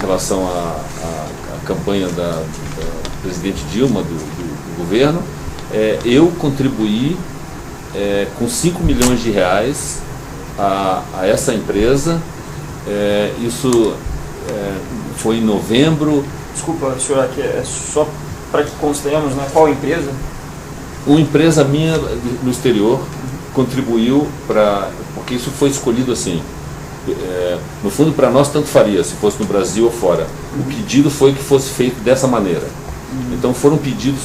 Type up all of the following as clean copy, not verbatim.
relação à campanha da presidente Dilma, do governo, eu contribuí com 5 milhões de reais a essa empresa. Isso foi em novembro. Desculpa, senhor, aqui só para que constemos, né? Qual empresa? Uma empresa minha no exterior contribuiu porque isso foi escolhido assim. No fundo, para nós tanto faria se fosse no Brasil ou fora. O pedido foi que fosse feito dessa maneira. Então foram pedidos.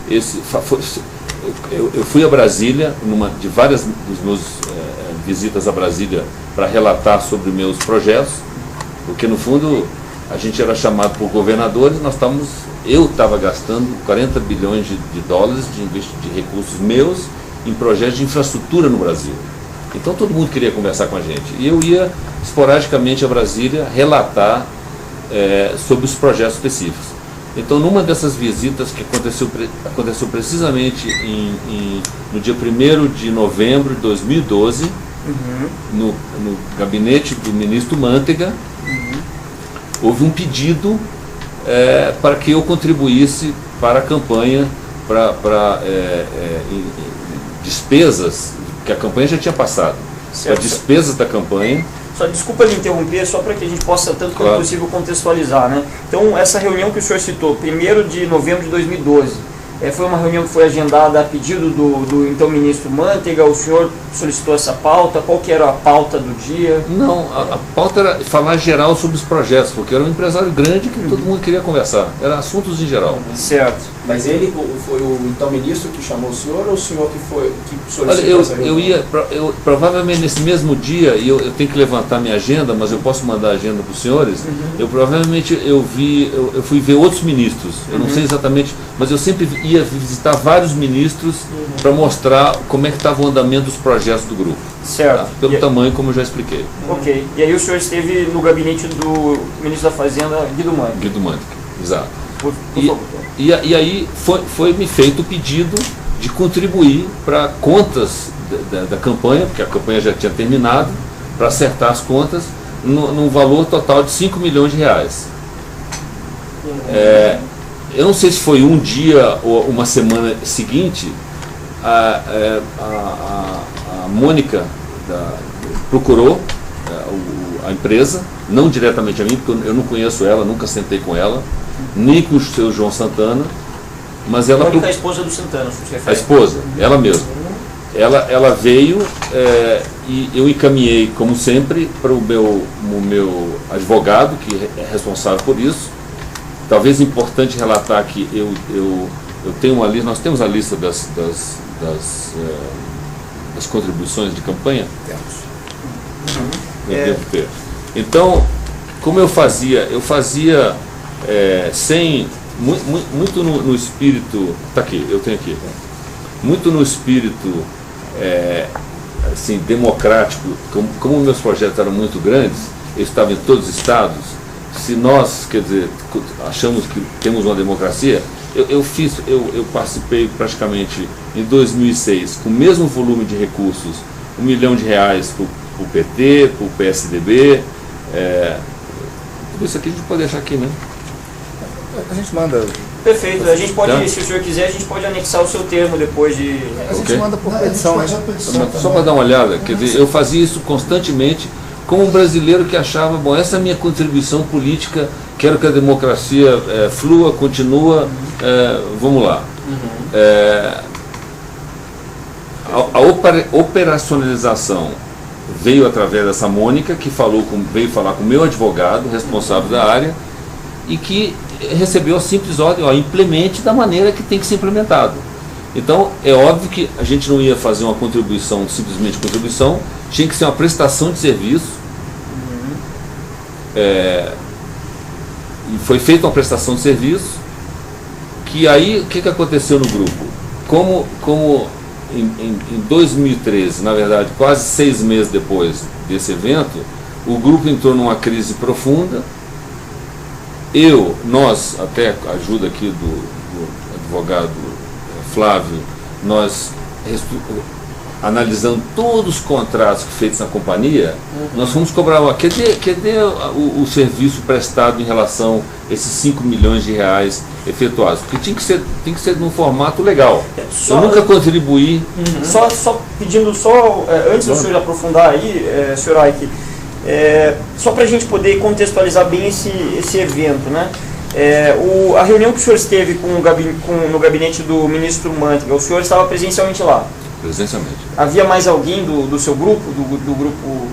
Eu fui a Brasília, numa de várias dos meus visitas a Brasília, para relatar sobre meus projetos, porque no fundo a gente era chamado por governadores, eu estava gastando 40 bilhões de dólares de recursos meus em projetos de infraestrutura no Brasil. Então todo mundo queria conversar com a gente. E eu ia esporadicamente a Brasília relatar sobre os projetos específicos. Então numa dessas visitas que aconteceu precisamente no dia 1º de novembro de 2012, no gabinete do ministro Mantega, houve um pedido para que eu contribuísse para a campanha, para despesas, que a campanha já tinha passado, para despesas da campanha. Só desculpa lhe interromper, só para que a gente possa, tanto quanto possível, contextualizar, né? Então, essa reunião que o senhor citou, 1º de novembro de 2012, foi uma reunião que foi agendada a pedido do então ministro Mantega. O senhor solicitou essa pauta? Qual que era a pauta do dia? Não, a pauta era falar geral sobre os projetos, porque eu era um empresário grande que todo mundo queria conversar. Era assuntos em geral. Certo. Mas ele foi o então ministro que chamou o senhor, ou o senhor que solicitou? Olha, essa reunião? provavelmente nesse mesmo dia, e eu tenho que levantar minha agenda, mas eu posso mandar a agenda para os senhores. Eu fui ver outros ministros. Eu não sei exatamente, mas eu sempre ia visitar vários ministros para mostrar como é que estava o andamento dos projetos do grupo. Certo. Tá? Pelo tamanho, como eu já expliquei. Ok. E aí o senhor esteve no gabinete do ministro da Fazenda, Guido Mantega. Guido Mantega, exato. Por favor. E aí foi me feito o pedido de contribuir para contas da campanha, porque a campanha já tinha terminado, para acertar as contas, num valor total de 5 milhões de reais. Eu não sei se foi um dia ou uma semana seguinte, a Mônica procurou a empresa, não diretamente a mim, porque eu não conheço ela, nunca sentei com ela, nem com o seu João Santana, mas ela... Mônica é a esposa do Santana, se refere. A esposa, ela mesma. Ela veio e eu encaminhei, como sempre, para o meu advogado, que é responsável por isso. Talvez importante relatar que eu tenho uma lista, nós temos a lista das contribuições de campanha? Temos. Eu devo ter. Então, como eu fazia muito no espírito, está aqui, eu tenho aqui, muito no espírito assim, democrático, como meus projetos eram muito grandes, eu estava em todos os estados. Se nós, quer dizer, achamos que temos uma democracia, eu participei praticamente em 2006 com o mesmo volume de recursos, 1 milhão de reais para o PT, para o PSDB. Tudo isso aqui a gente pode deixar aqui, né? A gente manda. Perfeito, a gente pode, se o senhor quiser, a gente pode anexar o seu termo depois de... A gente manda por petição. Só para dar uma olhada, quer dizer, eu fazia isso constantemente como um brasileiro que achava, bom, essa é a minha contribuição política, quero que a democracia flua, continua, vamos lá. A operacionalização veio através dessa Mônica, que veio falar com o meu advogado, responsável da área, e que recebeu a simples ordem, implemente da maneira que tem que ser implementado. Então, é óbvio que a gente não ia fazer uma contribuição, simplesmente contribuição, tinha que ser uma prestação de serviço. E foi feita uma prestação de serviço, que aí, o que aconteceu no grupo? Como em 2013, na verdade, quase 6 meses depois desse evento, o grupo entrou numa crise profunda. Nós, até a ajuda aqui do advogado Flávio, nós analisando todos os contratos feitos na companhia, nós fomos cobrar, cadê o serviço prestado em relação a esses 5 milhões de reais efetuados? Porque tem que ser num formato legal. Eu nunca contribuí. Só pedindo, antes do senhor aprofundar aí, senhor Aike, só para a gente poder contextualizar bem esse evento, né? A reunião que o senhor esteve no gabinete do ministro Mantega, o senhor estava presencialmente lá? Presencialmente. Havia mais alguém do seu grupo, do grupo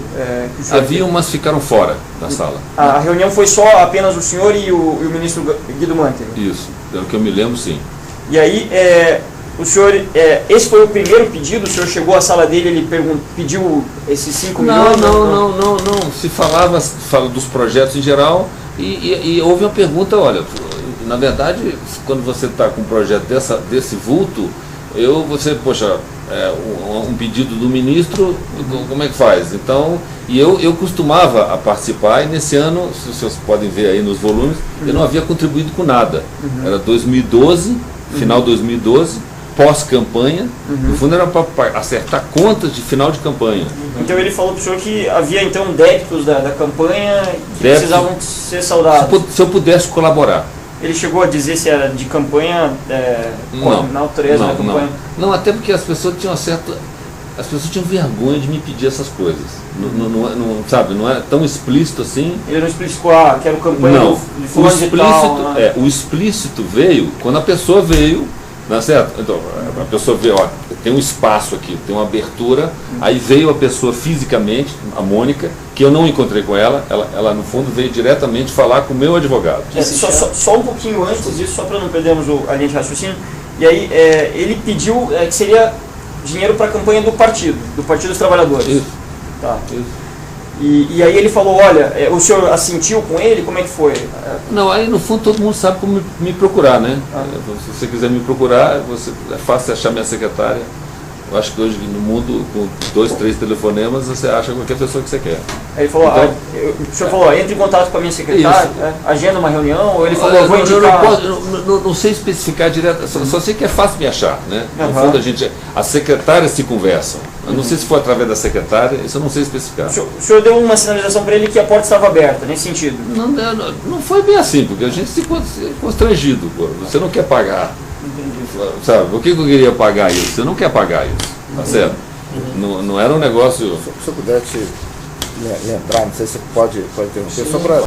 que o senhor havia, mas ficaram fora da sala. A reunião foi só apenas o senhor e o ministro Guido Mantega? Isso, pelo que eu me lembro, sim. E aí, o senhor, esse foi o primeiro pedido? O senhor chegou à sala dele, ele pediu esses 5 milhões? Não. Se fala dos projetos em geral e houve uma pergunta, olha, na verdade, quando você está com um projeto desse vulto, um pedido do ministro, como é que faz? Então, eu costumava a participar, e nesse ano, se vocês podem ver aí nos volumes, eu não havia contribuído com nada. Era 2012, final de 2012, pós-campanha, no fundo era para acertar contas de final de campanha. Então ele falou para o senhor que havia então débitos da campanha que precisavam ser saldados. Se eu pudesse colaborar. Ele chegou a dizer se era de campanha, na natureza da campanha? Não, até porque as pessoas tinham vergonha de me pedir essas coisas. Não é tão explícito assim. Ele não explicou que era campanha de fulano de tal, né? O explícito veio quando a pessoa veio, não é certo? Então, a pessoa veio, tem um espaço aqui, tem uma abertura, aí veio a pessoa fisicamente, a Mônica, que eu não encontrei com ela no fundo veio diretamente falar com o meu advogado. Só um pouquinho antes disso, só para não perdermos a linha de raciocínio, e aí ele pediu que seria dinheiro para a campanha do Partido dos Trabalhadores. Isso. Tá. Isso. E aí ele falou, olha, o senhor assentiu com ele? Como é que foi? Não, aí no fundo todo mundo sabe como me procurar, né? Se você quiser me procurar, é fácil achar minha secretária. Eu acho que hoje no mundo, com 2, 3 telefonemas, você acha qualquer pessoa que você quer. Aí ele falou, o senhor falou, entre em contato com a minha secretária, agenda uma reunião, ou ele falou, eu vou indicar... Não sei especificar direto, só sei que é fácil me achar, né? No fundo as secretárias se conversam. Eu não sei se foi através da secretária, isso eu não sei especificar. O senhor deu uma sinalização para ele que a porta estava aberta, nesse sentido? Não foi bem assim, porque a gente se constrangido, pô. Você não quer pagar. Sabe, por que eu queria pagar isso? Você não quer pagar isso, tá certo? Não era um negócio... Se eu puder te lembrar, não sei se você pode interromper, só para